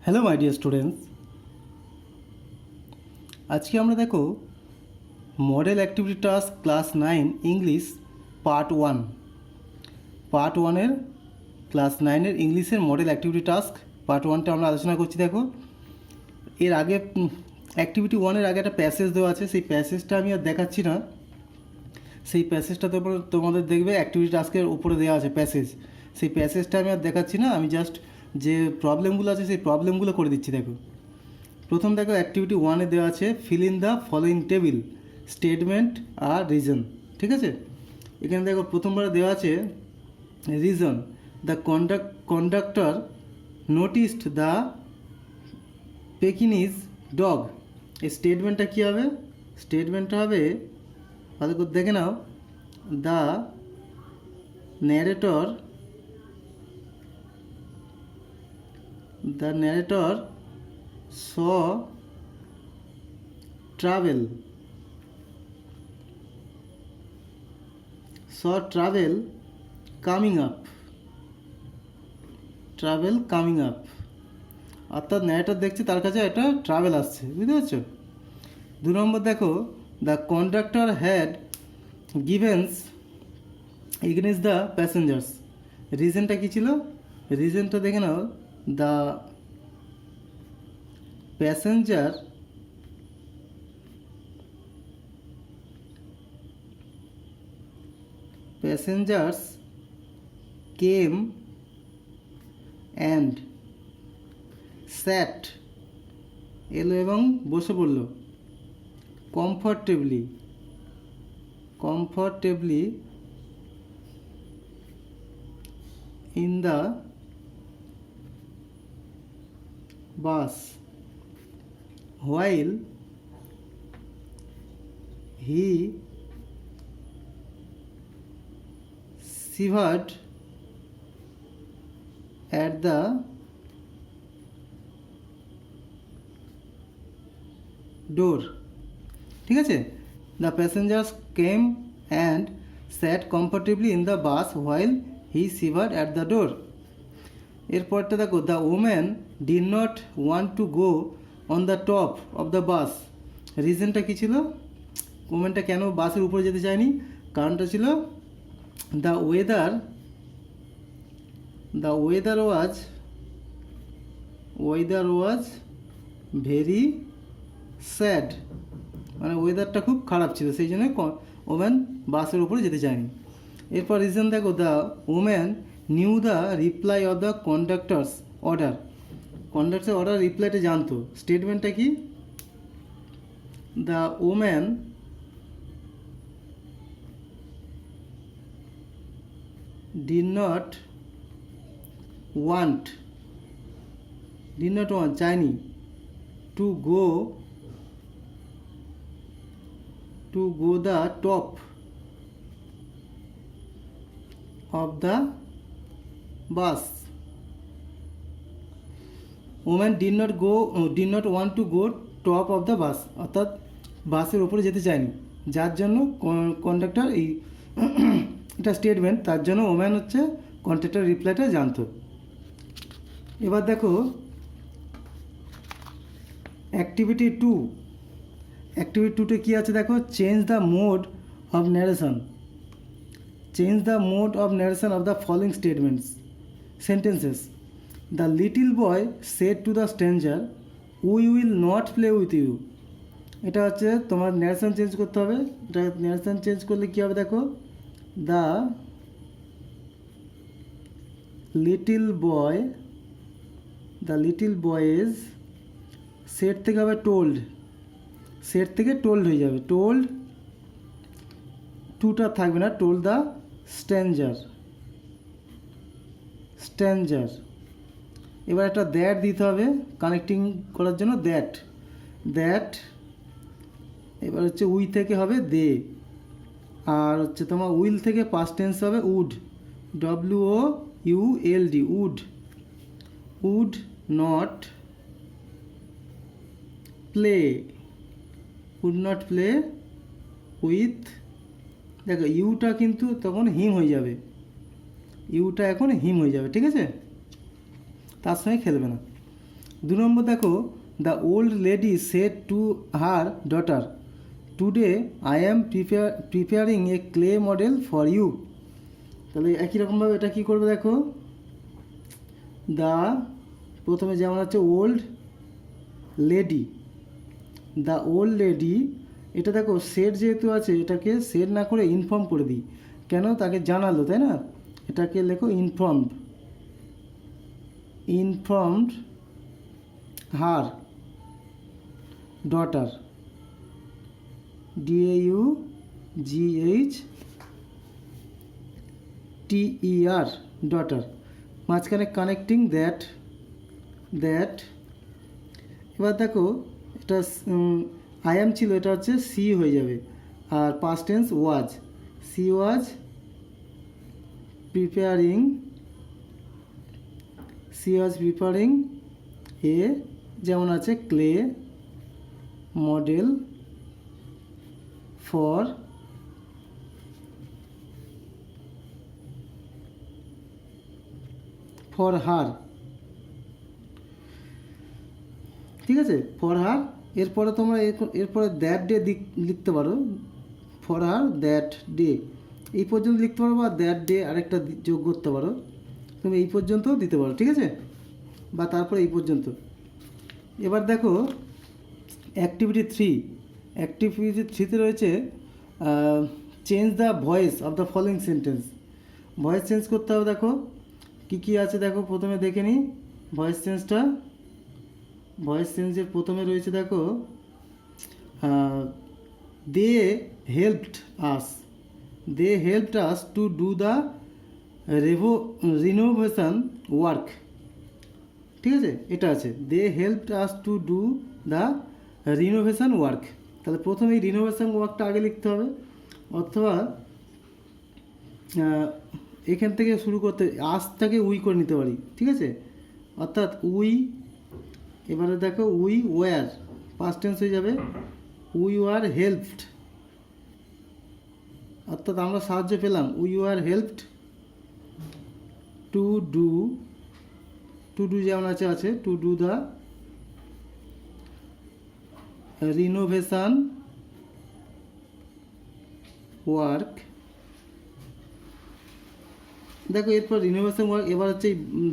Hello my dear students, আজকে আমরা দেখো model activity task class 9 English part ওয়ানের ক্লাস 9-এর ইংলিশের মডেল অ্যাক্টিভিটি টাস্ক পার্ট 1টা আমরা আলোচনা করছি। দেখো, এর আগে অ্যাক্টিভিটি 1-এর আগে একটা প্যাসেজ দেওয়া আছে, সেই প্যাসেজটা আমি আর দেখাচ্ছি না। সেই প্যাসেজটা তোমাদের দেখবে অ্যাক্টিভিটি টাস্কের উপরে দেওয়া আছে প্যাসেজ, সেই প্যাসেজটা আমি আর দেখাচ্ছি না। আমি জাস্ট যে প্রবলেমগুলো আছে সেই প্রবলেমগুলো করে দিচ্ছি। দেখো, প্রথম দেখো অ্যাক্টিভিটি 1-এ দেওয়া আছে fill in the following table statement আর রিজন। ঠিক আছে, এখানে দেখো প্রথমবার দেওয়া আছে reason the conductor noticed the Pekingese dog. এই স্টেটমেন্টটা কী হবে? স্টেটমেন্টটা হবে, ভালো করে দেখে নাও, the narrator saw travel coming up, অর্থাৎ ন্যারেটর দেখছে তার কাছে একটা ট্রাভেল আসছে, বুঝতে পারছো? 2 নম্বর দেখো the conductor had grievances against the passengers. রিজনটা কী ছিল? রিজনটা দেখে নাও, the passengers came and sat, এলো এবং বসে পড়ল, comfortably in the bus while he shivered at the door। ঠিক আছে, the passengers came and sat comfortably in the bus while he shivered at the door। এরপরটা দেখো the woman did not want to go on the top of the bus। রিজনটা কী ছিল? ওমেনটা কেন বাসের উপরে যেতে চায়নি? কারণটা ছিল the weather was very sad, মানে ওয়েদারটা খুব খারাপ ছিল, সেই জন্য ওমেন বাসের উপরে যেতে চায়নি। এরপর রিজন দেখো the women knew the reply of the conductor's order রিপ্লাইটা জানতো। স্টেটমেন্টটা কি? The women did not want চায়নি to go the top of the bus। women did not want to go top of the bus, অর্থাৎ বাসের উপরে যেতে চায়নি, যার জন্য কন্ডাক্টর এই এটা স্টেটমেন্ট, তার জন্য ওম্যান হচ্ছে কন্ট্রাক্টর রিপ্লাইটা জানতো। এবার দেখো অ্যাক্টিভিটি 2তে কী আছে দেখো, change the mode of narration of the following sentences. The little boy said to the stranger we will not play with you. এটা হচ্ছে তোমার ন্যারেশন চেঞ্জ করতে হবে। এটা ন্যারেশন চেঞ্জ করলে কী হবে দেখো, the little boy is said থেকে হবে told, said থেকে told হয়ে যাবে, told টুটা থাকবে না, told the stranger। এবার একটা দ্যাট দিতে হবে কানেক্টিং করার জন্য, দ্যাট এবার হচ্ছে উই থেকে হবে দে, আর হচ্ছে তোমার উইল থেকে পাস্ট টেন্স হবে would, WOULD, would not play with. দেখো ইউটা কিন্তু তখন হিম হয়ে যাবে, ইউটা এখন হিম হয়ে যাবে, ঠিক আছে, তার সঙ্গে খেলবে না। 2 নম্বর দেখো, the old lady said to her daughter, today I am preparing a clay model for you. তাহলে একই রকমভাবে এটা কী করবে দেখো, দ্য প্রথমে যেমন হচ্ছে old lady, the old lady, এটা দেখো সেড যেহেতু আছে এটাকে সেড না করে ইনফর্ম করে দিই, কেন তাকে জানালো, তাই না? এটাকে লেখো informed her daughter, DAUGHTER daughter, মাঝখানে কানেক্টিং দ্যাট। এবার দেখো এটা আই অ্যাম ছিল, এটা হচ্ছে সি হয়ে যাবে, আর past tense was, she was preparing a, যেমন আছে ক্লে মডেল ফর হার, ঠিক আছে, ফর হার। এরপরে তোমরা এরপরে দ্যাট ডে লিখতে পারো, ফর হার দ্যাট ডে, এই পর্যন্ত লিখতে পারো, বা দ্যাট ডে আরেকটা যোগ করতে পারো, তুমি এই পর্যন্ত দিতে পারো, ঠিক আছে, বা তারপরে এই পর্যন্ত। এবার দেখো অ্যাক্টিভিটি 3তে রয়েছে change the voice of the following sentence, voice change করতে হবে। দেখো কী কী আছে, দেখো প্রথমে দেখে নিই ভয়েস চেঞ্জের প্রথমে রয়েছে দেখো, they helped us to do the renovation work, ঠিক আছে, এটা আছে, they helped us to do the renovation work. তাহলে প্রথমে এই রিনোভেশন ওয়ার্কটা আগে লিখতে হবে, অথবা এখান থেকে শুরু করতে আসটাকে উই করে নিতে পারি, ঠিক আছে, অর্থাৎ উই, এবারে দেখো উই ওয়ার পাস্ট টেন্স হয়ে যাবে, উই ওয়ার হেল্পড, অর্থাৎ আমরা সাহায্য পেলাম, we were helped to do যেমন আছে two do the renovation work. দেখো এরপর রিনোভেশন ওয়ার্ক, এবার হচ্ছে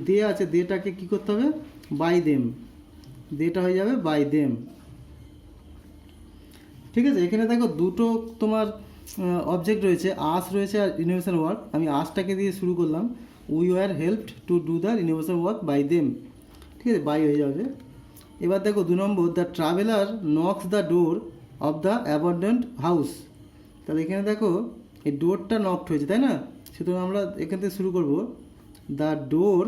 দে আছে, দেটাকে কী করতে হবে, বাই দেম, দেটা হয়ে যাবে বাই দেম, ঠিক আছে। এখানে দেখো দুটো তোমার অবজেক্ট রয়েছে, আস রয়েছে আর রিনোভেশন ওয়ার্ক। আমি আসটাকে দিয়ে শুরু করলাম, we were helped to do the renovation work by them, ঠিক আছে, বাই হয়ে যাবে। এবার দেখো 2 নম্বর, the traveller knocks the door of the abandoned house. তাহলে এখানে দেখো এই ডোরটা নকড হয়েছে, তাই না, সুতরাং আমরা এখান থেকে শুরু করব, the door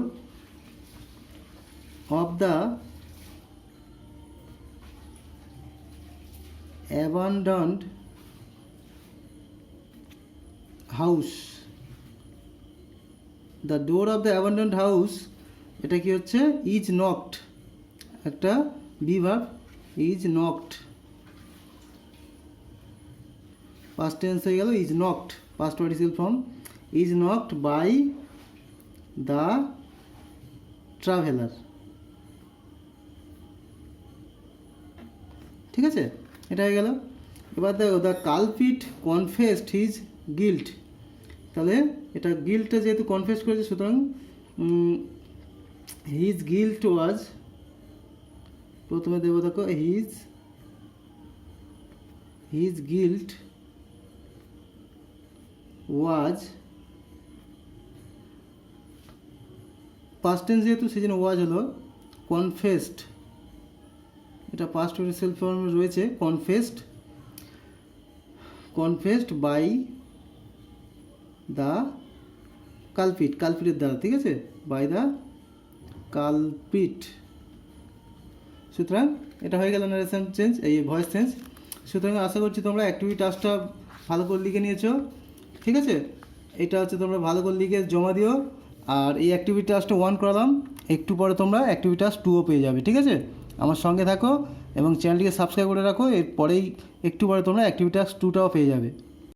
of the abandoned house, the door of the abandoned house, এটা কি হচ্ছে, ইজ নকড, একটা be verb, is knocked, past tense হয়ে গেল, is knocked, past participle form, is knocked by the traveller, ঠিক আছে, এটা হয়ে গেল। এবার দেখো the culprit confessed his guilt, তাহলে এটা গিল্টটা যেহেতু কনফেস করেছে, সুতরাং হিজ গিল্ট ওয়াজ, প্রথমে দেবো দেখো হিজ গিল্ট ওয়াজ, পাস্ট টেন্স যেহেতু সেই জন্য ওয়াজ হলো, কনফেসড, এটা পাস্ট পার্টিসিপল ফর্মে রয়েছে, কনফেসড বাই দ্য কালপিটের দ্বারা, ঠিক আছে, বাই দ্য কালপিট। সুতরাং এটা হয়ে গেল নারেশন চেঞ্জ, এই ভয়েস চেঞ্জ। সুতরাং আশা করছি তোমরা অ্যাক্টিভিটি টাস্কটা ভালো করে লিখে নিয়েছো, ঠিক আছে, এটা হচ্ছে তোমরা ভালো করে লিখে জমা দিও। আর এই অ্যাক্টিভিটি টাস্কটা 1 করালাম, একটু পরে তোমরা অ্যাক্টিভিটি টাস্ক 2ও পেয়ে যাবে, ঠিক আছে। আমার সঙ্গে থাকো এবং চ্যানেলটিকে সাবস্ক্রাইব করে রাখো, এরপরেই একটু পরে তোমরা অ্যাক্টিভিটি টাস্ক 2টাও পেয়ে যাবে।